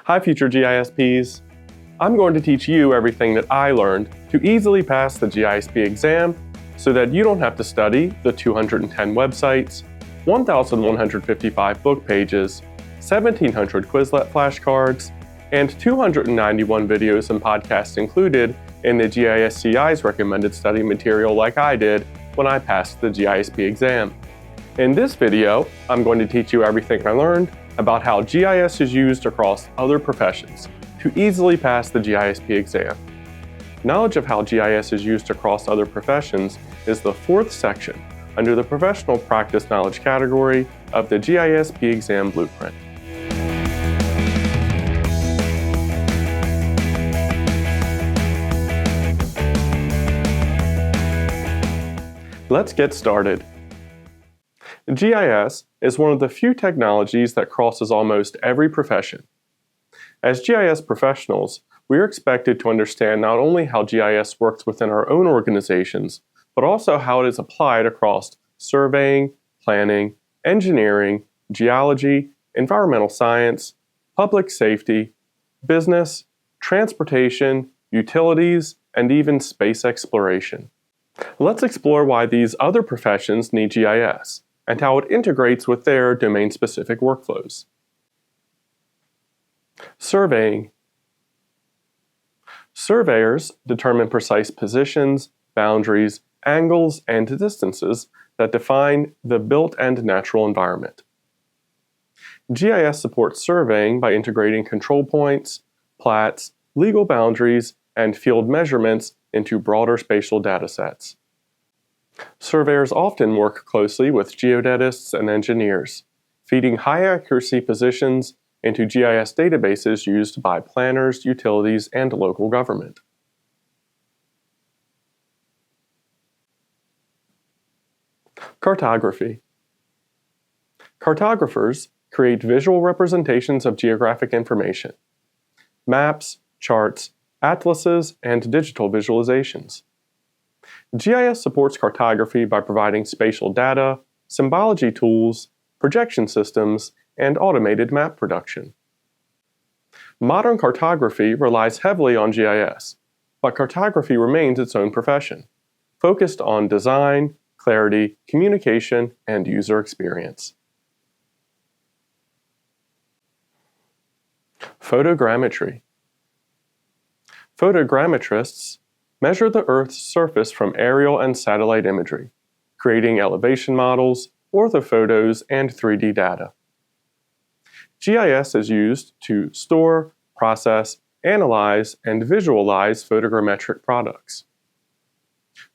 Hi, future GISPs. I'm going to teach you everything that I learned to easily pass the GISP exam so that you don't have to study the 210 websites, 1,155 book pages, 1,700 Quizlet flashcards, and 291 videos and podcasts included in the GISCI's recommended study material like I did when I passed the GISP exam. In this video, I'm going to teach you everything I learned about how GIS is used across other professions to easily pass the GISP exam. Knowledge of how GIS is used across other professions is the fourth section under the Professional Practice Knowledge category of the GISP exam blueprint. Let's get started. GIS is one of the few technologies that crosses almost every profession. As GIS professionals, we are expected to understand not only how GIS works within our own organizations, but also how it is applied across surveying, planning, engineering, geology, environmental science, public safety, business, transportation, utilities, and even space exploration. Let's explore why these other professions need GIS and how it integrates with their domain-specific workflows. Surveying. Surveyors determine precise positions, boundaries, angles, and distances that define the built and natural environment. GIS supports surveying by integrating control points, plats, legal boundaries, and field measurements into broader spatial datasets. Surveyors often work closely with geodetists and engineers, feeding high-accuracy positions into GIS databases used by planners, utilities, and local government. Cartography. Cartographers create visual representations of geographic information, maps, charts, atlases, and digital visualizations. GIS supports cartography by providing spatial data, symbology tools, projection systems, and automated map production. Modern cartography relies heavily on GIS, but cartography remains its own profession, focused on design, clarity, communication, and user experience. Photogrammetry. Photogrammetrists measure the Earth's surface from aerial and satellite imagery, creating elevation models, orthophotos, and 3D data. GIS is used to store, process, analyze, and visualize photogrammetric products.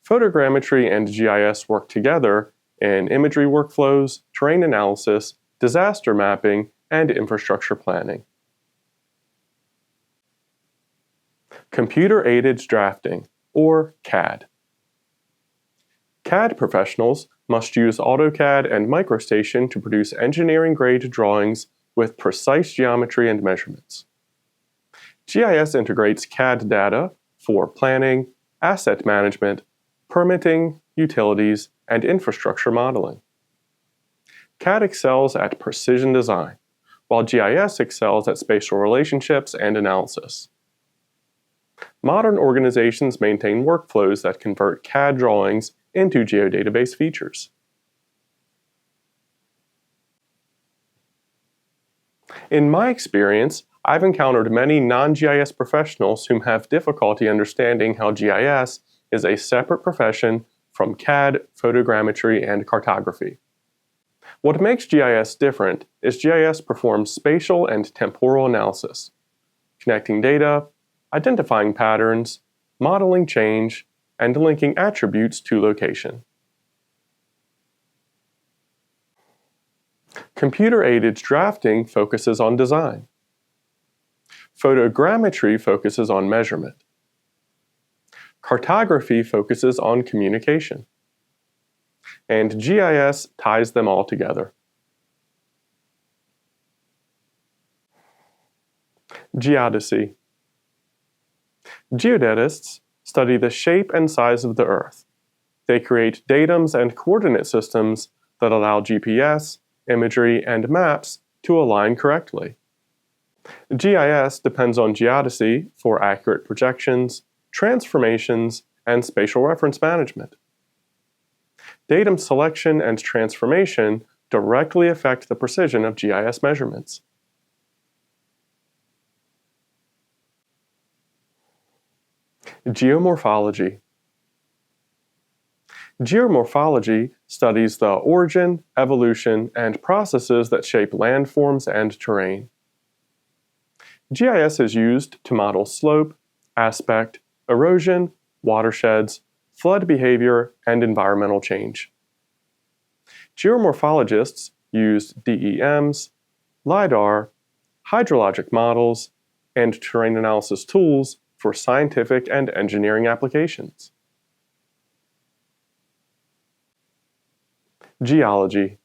Photogrammetry and GIS work together in imagery workflows, terrain analysis, disaster mapping, and infrastructure planning. Computer-aided drafting, or CAD. CAD professionals must use AutoCAD and MicroStation to produce engineering-grade drawings with precise geometry and measurements. GIS integrates CAD data for planning, asset management, permitting, utilities, and infrastructure modeling. CAD excels at precision design, while GIS excels at spatial relationships and analysis. Modern organizations maintain workflows that convert CAD drawings into geodatabase features. In my experience, I've encountered many non-GIS professionals who have difficulty understanding how GIS is a separate profession from CAD, photogrammetry, and cartography. What makes GIS different is GIS performs spatial and temporal analysis, connecting data, identifying patterns, modeling change, and linking attributes to location. Computer-aided drafting focuses on design. Photogrammetry focuses on measurement. Cartography focuses on communication. And GIS ties them all together. Geodesy. Geodetists study the shape and size of the Earth. They create datums and coordinate systems that allow GPS, imagery, and maps to align correctly. GIS depends on geodesy for accurate projections, transformations, and spatial reference management. Datum selection and transformation directly affect the precision of GIS measurements. Geomorphology. Geomorphology studies the origin, evolution, and processes that shape landforms and terrain. GIS is used to model slope, aspect, erosion, watersheds, flood behavior, and environmental change. Geomorphologists use DEMs, LIDAR, hydrologic models, and terrain analysis tools for scientific and engineering applications. Geology.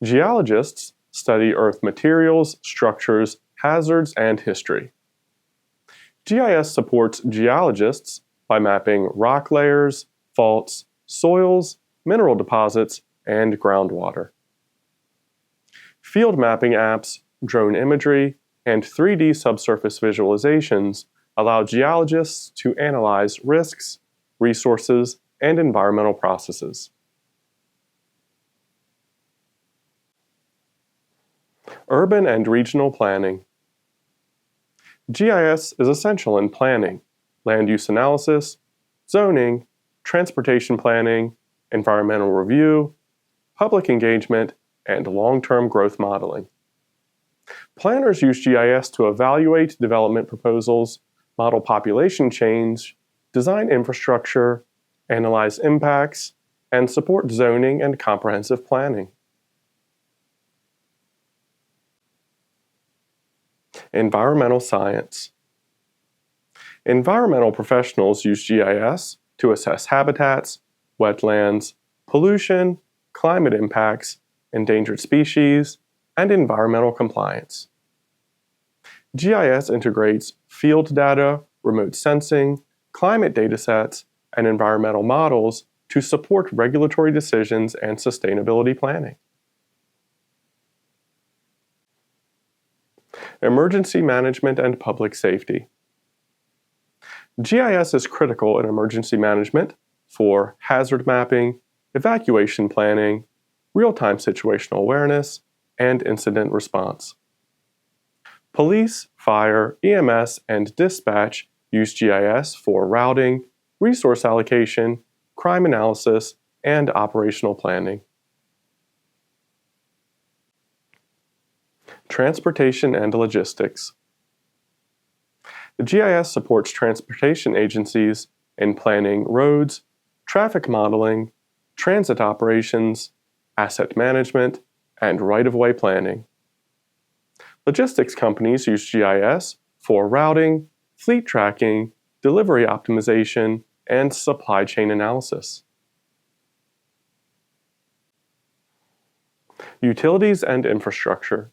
Geologists study Earth materials, structures, hazards, and history. GIS supports geologists by mapping rock layers, faults, soils, mineral deposits, and groundwater. Field mapping apps, drone imagery, and 3D subsurface visualizations allow geologists to analyze risks, resources, and environmental processes. Urban and regional planning. GIS is essential in planning, land use analysis, zoning, transportation planning, environmental review, public engagement, and long-term growth modeling. Planners use GIS to evaluate development proposals, model population change, design infrastructure, analyze impacts, and support zoning and comprehensive planning. Environmental science. Environmental professionals use GIS to assess habitats, wetlands, pollution, climate impacts, endangered species, and environmental compliance. GIS integrates field data, remote sensing, climate datasets, and environmental models to support regulatory decisions and sustainability planning. Emergency management and public safety. GIS is critical in emergency management for hazard mapping, evacuation planning, real-time situational awareness, and incident response. Police, fire, EMS, and dispatch use GIS for routing, resource allocation, crime analysis, and operational planning. Transportation and logistics. The GIS supports transportation agencies in planning roads, traffic modeling, transit operations, asset management, and right-of-way planning. Logistics companies use GIS for routing, fleet tracking, delivery optimization, and supply chain analysis. Utilities and infrastructure.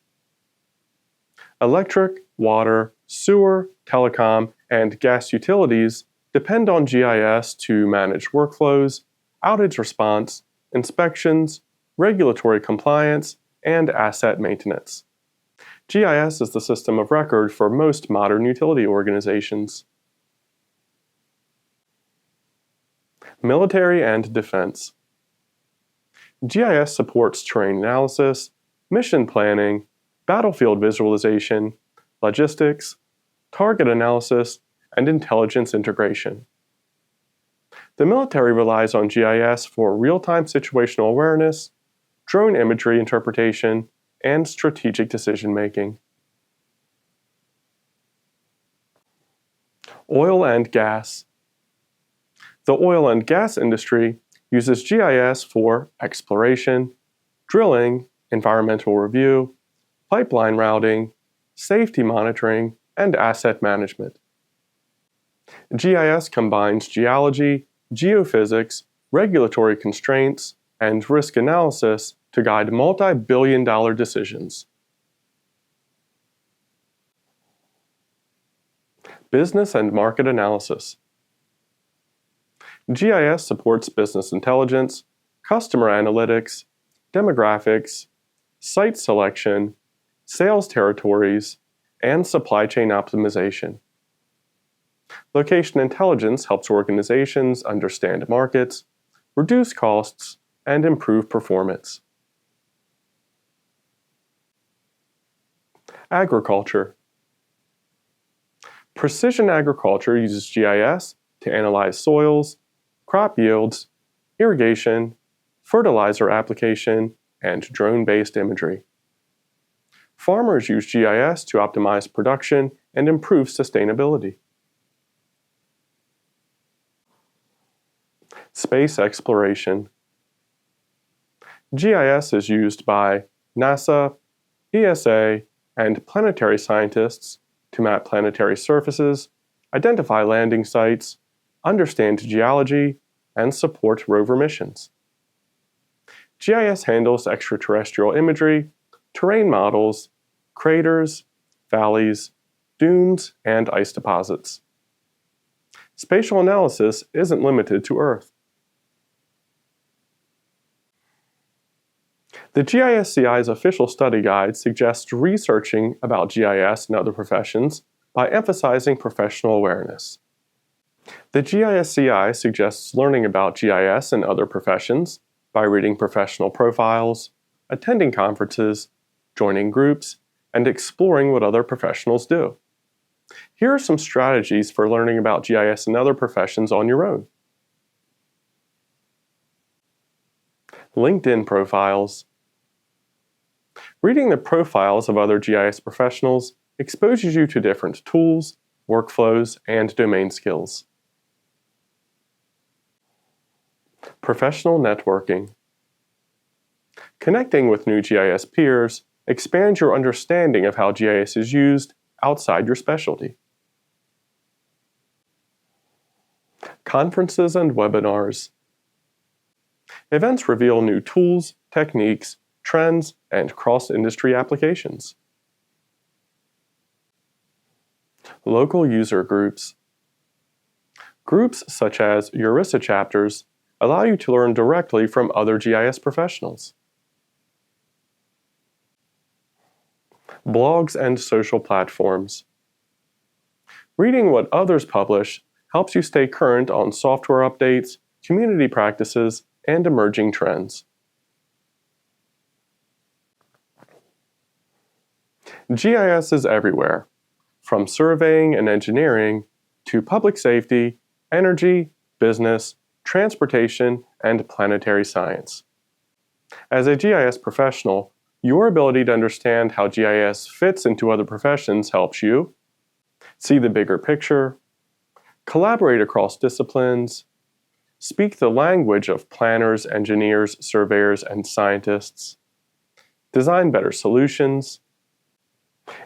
Electric, water, sewer, telecom, and gas utilities depend on GIS to manage workflows, outage response, inspections, regulatory compliance, and asset maintenance. GIS is the system of record for most modern utility organizations. Military and defense. GIS supports terrain analysis, mission planning, battlefield visualization, logistics, target analysis, and intelligence integration. The military relies on GIS for real-time situational awareness, drone imagery interpretation, and strategic decision-making. Oil and gas. The oil and gas industry uses GIS for exploration, drilling, environmental review, pipeline routing, safety monitoring, and asset management. GIS combines geology, geophysics, regulatory constraints, and risk analysis to guide multi-billion-dollar decisions. Business and market analysis. GIS supports business intelligence, customer analytics, demographics, site selection, sales territories, and supply chain optimization. Location intelligence helps organizations understand markets, reduce costs, and improve performance. Agriculture. Precision agriculture uses GIS to analyze soils, crop yields, irrigation, fertilizer application, and drone-based imagery. Farmers use GIS to optimize production and improve sustainability. Space exploration. GIS is used by NASA, ESA, and planetary scientists to map planetary surfaces, identify landing sites, understand geology, and support rover missions. GIS handles extraterrestrial imagery, terrain models, craters, valleys, dunes, and ice deposits. Spatial analysis isn't limited to Earth. The GISCI's official study guide suggests researching about GIS and other professions by emphasizing professional awareness. The GISCI suggests learning about GIS and other professions by reading professional profiles, attending conferences, joining groups, and exploring what other professionals do. Here are some strategies for learning about GIS and other professions on your own. LinkedIn profiles. Reading the profiles of other GIS professionals exposes you to different tools, workflows, and domain skills. Professional networking. Connecting with new GIS peers expands your understanding of how GIS is used outside your specialty. Conferences and webinars. Events reveal new tools, techniques, trends, and cross-industry applications. Local user groups. Groups such as ERISA chapters allow you to learn directly from other GIS professionals. Blogs and social platforms. Reading what others publish helps you stay current on software updates, community practices, and emerging trends. GIS is everywhere, from surveying and engineering to public safety, energy, business, transportation, and planetary science. As a GIS professional, your ability to understand how GIS fits into other professions helps you see the bigger picture, collaborate across disciplines, speak the language of planners, engineers, surveyors, and scientists, design better solutions,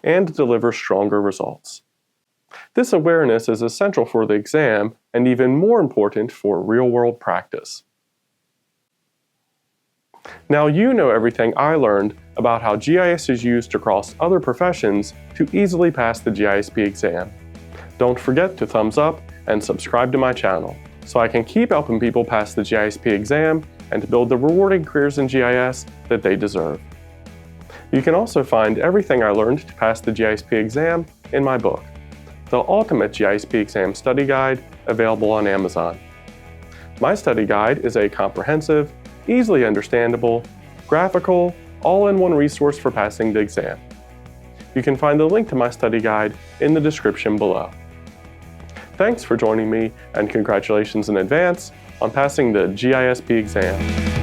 and deliver stronger results. This awareness is essential for the exam and even more important for real-world practice. Now you know everything I learned about how GIS is used across other professions to easily pass the GISP exam. Don't forget to thumbs up and subscribe to my channel so I can keep helping people pass the GISP exam and build the rewarding careers in GIS that they deserve. You can also find everything I learned to pass the GISP exam in my book, The Ultimate GISP Exam Study Guide, available on Amazon. My study guide is a comprehensive, easily understandable, graphical, all-in-one resource for passing the exam. You can find the link to my study guide in the description below. Thanks for joining me, and congratulations in advance on passing the GISP exam.